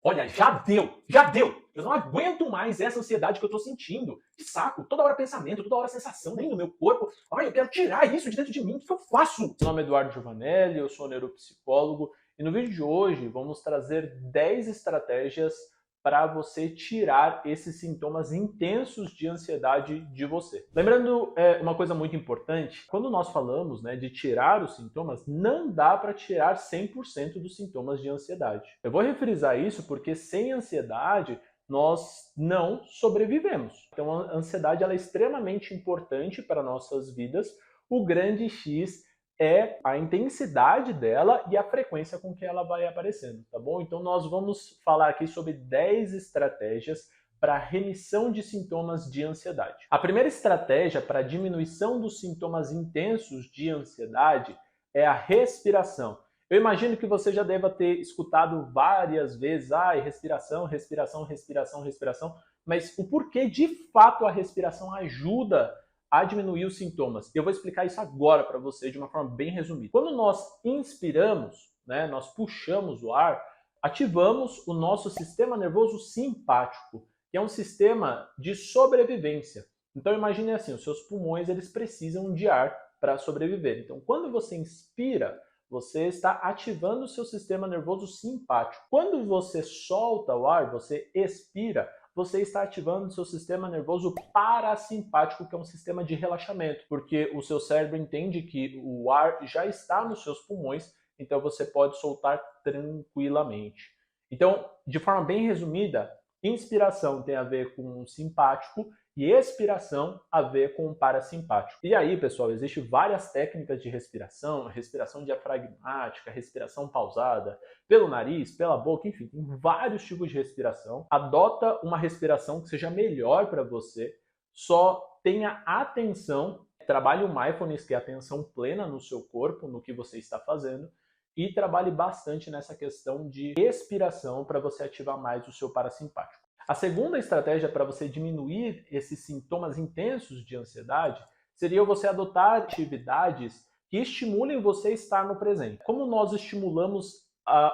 Olha, já deu, já deu. Eu não aguento mais essa ansiedade que eu tô sentindo. Que saco, toda hora pensamento, toda hora sensação dentro do meu corpo. Ai, eu quero tirar isso de dentro de mim, o que eu faço? Meu nome é Eduardo Giovanelli, eu sou neuropsicólogo e no vídeo de hoje vamos trazer 10 estratégias para você tirar esses sintomas intensos de ansiedade de você. Lembrando uma coisa muito importante, quando nós falamos de tirar os sintomas, não dá para tirar 100% dos sintomas de ansiedade. Eu vou refrisar isso porque sem ansiedade nós não sobrevivemos. Então a ansiedade ela é extremamente importante para nossas vidas. O grande X é a intensidade dela e a frequência com que ela vai aparecendo, tá bom? Então nós vamos falar aqui sobre 10 estratégias para remissão de sintomas de ansiedade. A primeira estratégia para diminuição dos sintomas intensos de ansiedade é a respiração. Eu imagino que você já deva ter escutado várias vezes, respiração, respiração, respiração, respiração, mas o porquê de fato a respiração ajuda a diminuir os sintomas. Eu vou explicar isso agora para você de uma forma bem resumida. Quando nós inspiramos, nós puxamos o ar, ativamos o nosso sistema nervoso simpático, que é um sistema de sobrevivência. Então imagine assim, os seus pulmões eles precisam de ar para sobreviver. Então quando você inspira, você está ativando o seu sistema nervoso simpático. Quando você solta o ar, você expira, você está ativando o seu sistema nervoso parasimpático, que é um sistema de relaxamento, porque o seu cérebro entende que o ar já está nos seus pulmões, então você pode soltar tranquilamente. Então, de forma bem resumida, inspiração tem a ver com o simpático e expiração a ver com o parasimpático. E aí, pessoal, existem várias técnicas de respiração, respiração diafragmática, respiração pausada, pelo nariz, pela boca, enfim, tem vários tipos de respiração. Adota uma respiração que seja melhor para você, só tenha atenção, trabalhe o mindfulness, que é a atenção plena no seu corpo, no que você está fazendo, e trabalhe bastante nessa questão de respiração para você ativar mais o seu parasimpático. A segunda estratégia para você diminuir esses sintomas intensos de ansiedade seria você adotar atividades que estimulem você a estar no presente. Como nós estimulamos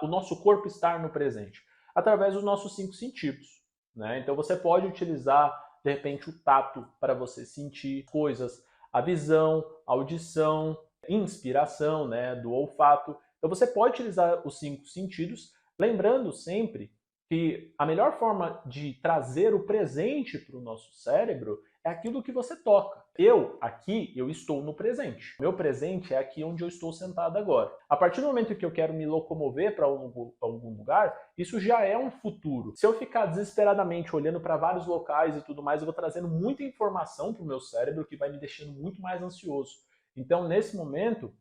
o nosso corpo a estar no presente? Através dos nossos 5 sentidos. Então você pode utilizar, de repente, o tato para você sentir coisas, a visão, a audição, inspiração, do olfato. Então você pode utilizar os 5 sentidos, lembrando sempre que a melhor forma de trazer o presente para o nosso cérebro é aquilo que você toca. Eu estou no presente. Meu presente é aqui onde eu estou sentado agora. A partir do momento que eu quero me locomover para algum lugar, isso já é um futuro. Se eu ficar desesperadamente olhando para vários locais e tudo mais, eu vou trazendo muita informação para o meu cérebro que vai me deixando muito mais ansioso. Então, nesse momento,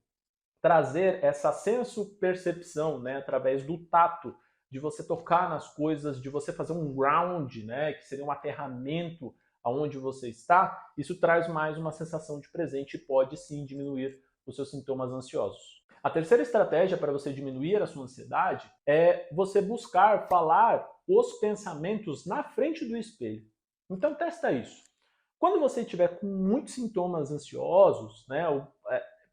trazer essa senso-percepção, através do tato, de você tocar nas coisas, de você fazer um ground, que seria um aterramento aonde você está, isso traz mais uma sensação de presente e pode sim diminuir os seus sintomas ansiosos. A terceira estratégia para você diminuir a sua ansiedade é você buscar falar os pensamentos na frente do espelho. Então testa isso. Quando você estiver com muitos sintomas ansiosos,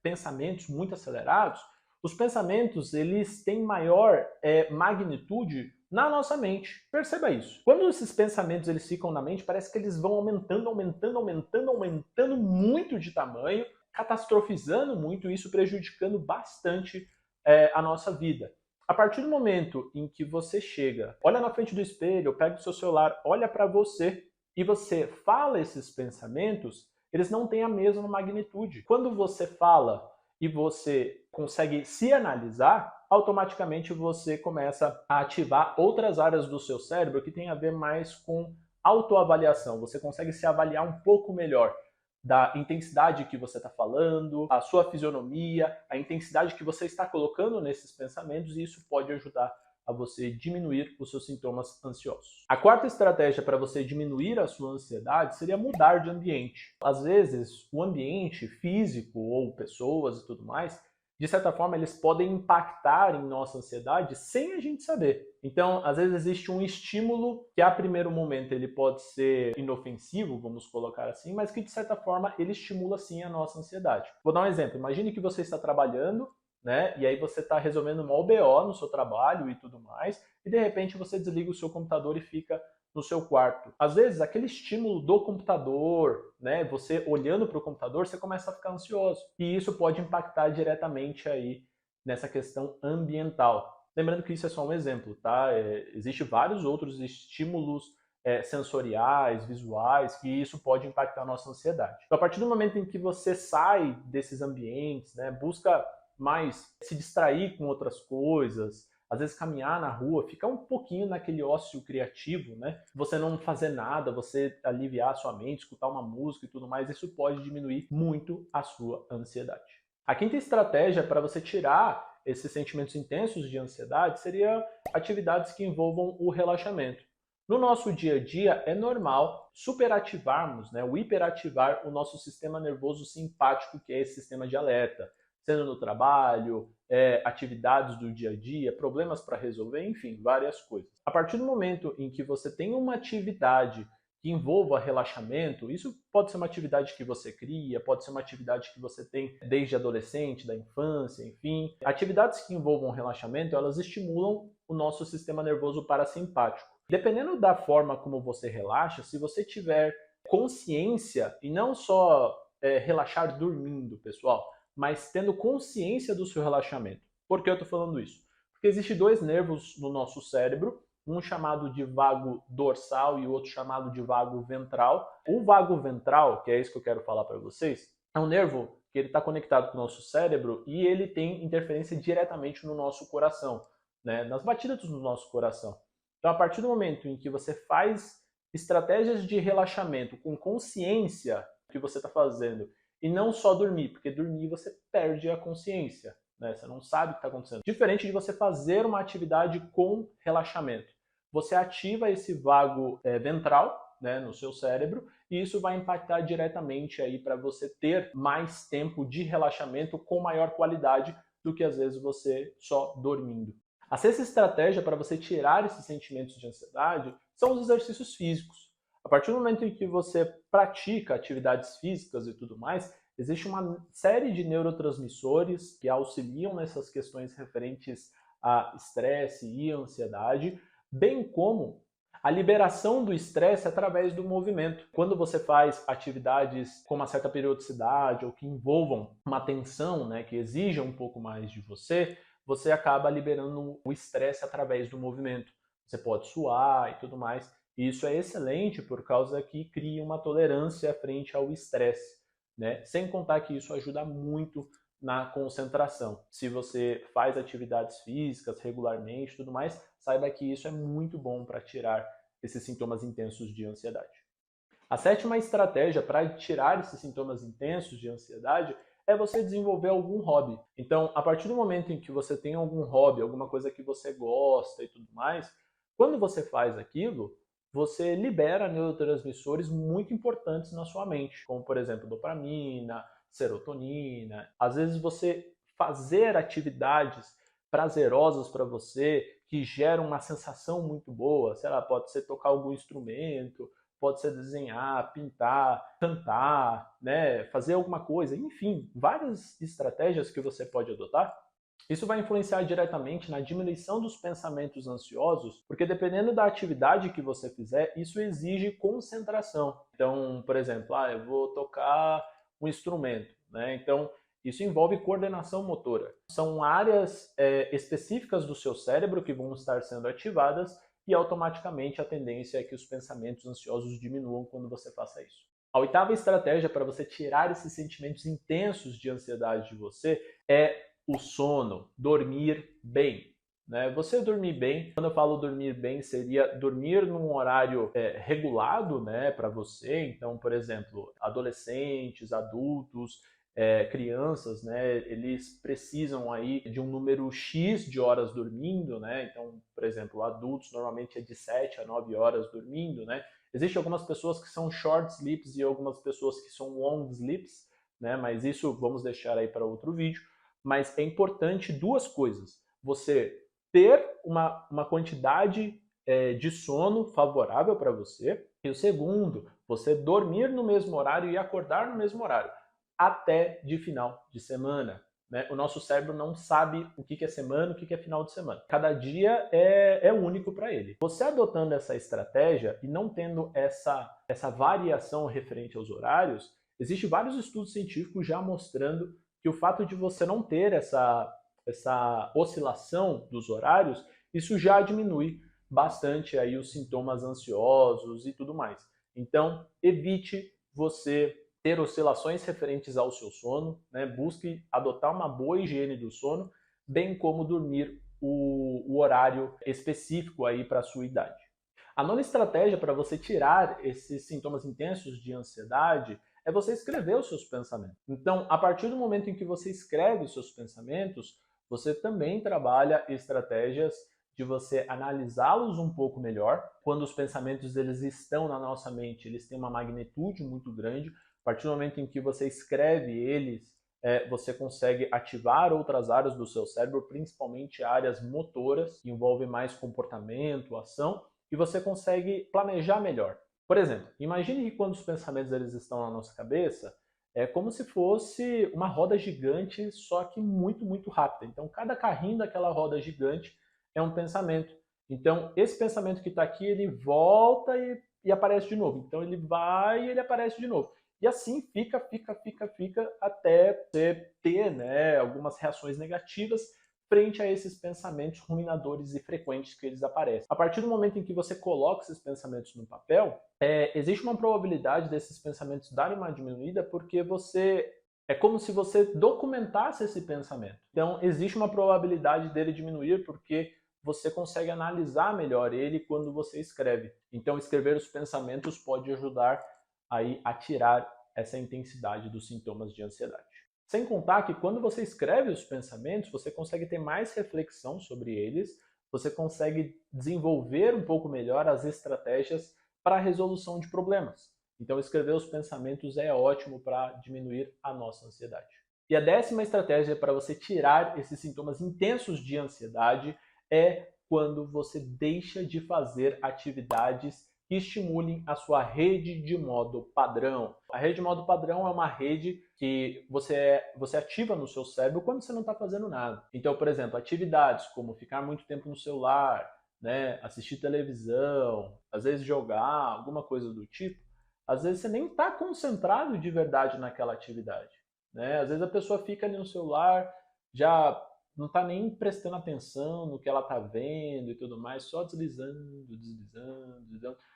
pensamentos muito acelerados, os pensamentos eles têm maior magnitude na nossa mente. Perceba isso. Quando esses pensamentos eles ficam na mente, parece que eles vão aumentando, aumentando, aumentando, aumentando muito de tamanho, catastrofizando muito, isso prejudicando bastante a nossa vida. A partir do momento em que você chega, olha na frente do espelho, pega o seu celular, olha para você e você fala esses pensamentos, eles não têm a mesma magnitude. Quando você fala e você consegue se analisar, automaticamente você começa a ativar outras áreas do seu cérebro que tem a ver mais com autoavaliação. Você consegue se avaliar um pouco melhor da intensidade que você está falando, a sua fisionomia, a intensidade que você está colocando nesses pensamentos, e isso pode ajudar a você diminuir os seus sintomas ansiosos. A quarta estratégia para você diminuir a sua ansiedade seria mudar de ambiente. Às vezes, o ambiente físico ou pessoas e tudo mais, de certa forma, eles podem impactar em nossa ansiedade sem a gente saber. Então, às vezes existe um estímulo que a primeiro momento ele pode ser inofensivo, vamos colocar assim, mas que de certa forma ele estimula sim a nossa ansiedade. Vou dar um exemplo. Imagine que você está trabalhando né? E aí você está resolvendo uma OBO no seu trabalho e tudo mais, e de repente você desliga o seu computador e fica no seu quarto. Às vezes, aquele estímulo do computador, né, você olhando para o computador, você começa a ficar ansioso. E isso pode impactar diretamente aí nessa questão ambiental. Lembrando que isso é só um exemplo, tá? Existem vários outros estímulos sensoriais, visuais, que isso pode impactar a nossa ansiedade. Então, a partir do momento em que você sai desses ambientes, né, busca mais se distrair com outras coisas, às vezes caminhar na rua, ficar um pouquinho naquele ócio criativo, né? Você não fazer nada, você aliviar a sua mente, escutar uma música e tudo mais, isso pode diminuir muito a sua ansiedade. A quinta estratégia para você tirar esses sentimentos intensos de ansiedade seria atividades que envolvam o relaxamento. No nosso dia a dia é normal superativarmos, né, ou hiperativar o nosso sistema nervoso simpático, que é esse sistema de alerta, sendo no trabalho, atividades do dia a dia, problemas para resolver, enfim, várias coisas. A partir do momento em que você tem uma atividade que envolva relaxamento, isso pode ser uma atividade que você cria, pode ser uma atividade que você tem desde adolescente, da infância, enfim. Atividades que envolvam relaxamento, elas estimulam o nosso sistema nervoso parasimpático. Dependendo da forma como você relaxa, se você tiver consciência, e não só relaxar dormindo, pessoal, mas tendo consciência do seu relaxamento. Por que eu estou falando isso? Porque existem dois nervos no nosso cérebro, um chamado de vago dorsal e o outro chamado de vago ventral. O vago ventral, que é isso que eu quero falar para vocês, é um nervo que ele está conectado com o nosso cérebro e ele tem interferência diretamente no nosso coração, né, nas batidas do nosso coração. Então, a partir do momento em que você faz estratégias de relaxamento com consciência do que você está fazendo, e não só dormir, porque dormir você perde a consciência, né? Você não sabe o que está acontecendo. Diferente de você fazer uma atividade com relaxamento. Você ativa esse vago ventral, né, no seu cérebro, e isso vai impactar diretamente aí para você ter mais tempo de relaxamento com maior qualidade do que às vezes você só dormindo. A sexta estratégia para você tirar esses sentimentos de ansiedade são os exercícios físicos. A partir do momento em que você pratica atividades físicas e tudo mais, existe uma série de neurotransmissores que auxiliam nessas questões referentes a estresse e ansiedade, bem como a liberação do estresse através do movimento. Quando você faz atividades com uma certa periodicidade ou que envolvam uma tensão, né, que exija um pouco mais de você, você acaba liberando o estresse através do movimento. Você pode suar e tudo mais. E isso é excelente por causa que cria uma tolerância frente ao estresse, né? Sem contar que isso ajuda muito na concentração. Se você faz atividades físicas regularmente e tudo mais, saiba que isso é muito bom para tirar esses sintomas intensos de ansiedade. A sétima estratégia para tirar esses sintomas intensos de ansiedade é você desenvolver algum hobby. Então, a partir do momento em que você tem algum hobby, alguma coisa que você gosta e tudo mais, quando você faz aquilo, você libera neurotransmissores muito importantes na sua mente, como, por exemplo, dopamina, serotonina. Às vezes você fazer atividades prazerosas para você, que geram uma sensação muito boa, sei lá, pode ser tocar algum instrumento, pode ser desenhar, pintar, cantar, né, fazer alguma coisa, enfim, várias estratégias que você pode adotar. Isso vai influenciar diretamente na diminuição dos pensamentos ansiosos, porque dependendo da atividade que você fizer, isso exige concentração. Então, por exemplo, eu vou tocar um instrumento, né? Então, isso envolve coordenação motora. São áreas específicas do seu cérebro que vão estar sendo ativadas e automaticamente a tendência é que os pensamentos ansiosos diminuam quando você faça isso. A oitava estratégia para você tirar esses sentimentos intensos de ansiedade de você é o sono, dormir bem. Né? Você dormir bem, quando eu falo dormir bem, seria dormir num horário regulado, né, para você. Então, por exemplo, adolescentes, adultos, crianças, né, eles precisam aí de um número X de horas dormindo, né? Então, por exemplo, adultos normalmente é de 7 a 9 horas dormindo, né? Existem algumas pessoas que são short sleeps e algumas pessoas que são long sleeps, né? Mas isso vamos deixar aí para outro vídeo. Mas é importante duas coisas. Você ter uma quantidade de sono favorável para você. E o segundo, você dormir no mesmo horário e acordar no mesmo horário, até de final de semana. né? O nosso cérebro não sabe o que é semana, o que é final de semana. Cada dia é único para ele. Você adotando essa estratégia e não tendo essa variação referente aos horários, existem vários estudos científicos já mostrando que o fato de você não ter essa oscilação dos horários, isso já diminui bastante aí os sintomas ansiosos e tudo mais. Então, evite você ter oscilações referentes ao seu sono, né? Busque adotar uma boa higiene do sono, bem como dormir o horário específico aí para a sua idade. A nona estratégia para você tirar esses sintomas intensos de ansiedade é você escrever os seus pensamentos. Então, a partir do momento em que você escreve os seus pensamentos, você também trabalha estratégias de você analisá-los um pouco melhor. Quando os pensamentos eles estão na nossa mente, eles têm uma magnitude muito grande. A partir do momento em que você escreve eles, você consegue ativar outras áreas do seu cérebro, principalmente áreas motoras, que envolvem mais comportamento, ação, e você consegue planejar melhor. Por exemplo, imagine que quando os pensamentos eles estão na nossa cabeça, é como se fosse uma roda gigante, só que muito, muito rápida. Então, cada carrinho daquela roda gigante é um pensamento. Então, esse pensamento que está aqui, ele volta e aparece de novo. Então, ele vai e ele aparece de novo. E assim fica até você ter, né, algumas reações negativas frente a esses pensamentos ruminadores e frequentes que eles aparecem. A partir do momento em que você coloca esses pensamentos no papel, existe uma probabilidade desses pensamentos darem uma diminuída porque é como se você documentasse esse pensamento. Então, existe uma probabilidade dele diminuir porque você consegue analisar melhor ele quando você escreve. Então, escrever os pensamentos pode ajudar aí a tirar essa intensidade dos sintomas de ansiedade. Sem contar que quando você escreve os pensamentos, você consegue ter mais reflexão sobre eles, você consegue desenvolver um pouco melhor as estratégias para a resolução de problemas. Então, escrever os pensamentos é ótimo para diminuir a nossa ansiedade. E a 10ª estratégia para você tirar esses sintomas intensos de ansiedade é quando você deixa de fazer atividades que estimulem a sua rede de modo padrão. A rede de modo padrão é uma rede que você ativa no seu cérebro quando você não está fazendo nada. Então, por exemplo, atividades como ficar muito tempo no celular, né, assistir televisão, às vezes jogar, alguma coisa do tipo, às vezes você nem está concentrado de verdade naquela atividade, né? Às vezes a pessoa fica ali no celular, já não está nem prestando atenção no que ela está vendo e tudo mais, só deslizando.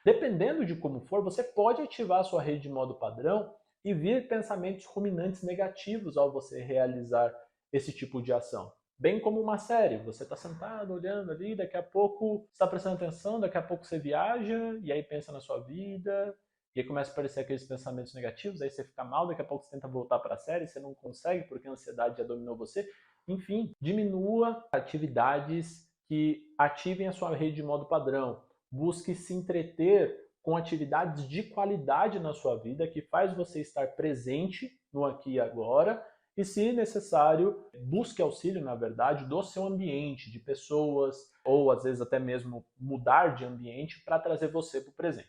Dependendo de como for, você pode ativar a sua rede de modo padrão e vir pensamentos ruminantes negativos ao você realizar esse tipo de ação. Bem como uma série, você está sentado olhando ali, daqui a pouco você está prestando atenção, daqui a pouco você viaja e aí pensa na sua vida, e aí começa a aparecer aqueles pensamentos negativos, aí você fica mal, daqui a pouco você tenta voltar para a série, você não consegue porque a ansiedade já dominou você. Enfim, diminua atividades que ativem a sua rede de modo padrão. Busque se entreter com atividades de qualidade na sua vida que faz você estar presente no aqui e agora e, se necessário, busque auxílio, na verdade, do seu ambiente, de pessoas ou às vezes até mesmo mudar de ambiente para trazer você para o presente.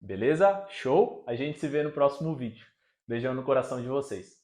Beleza? Show? A gente se vê no próximo vídeo. Beijão no coração de vocês.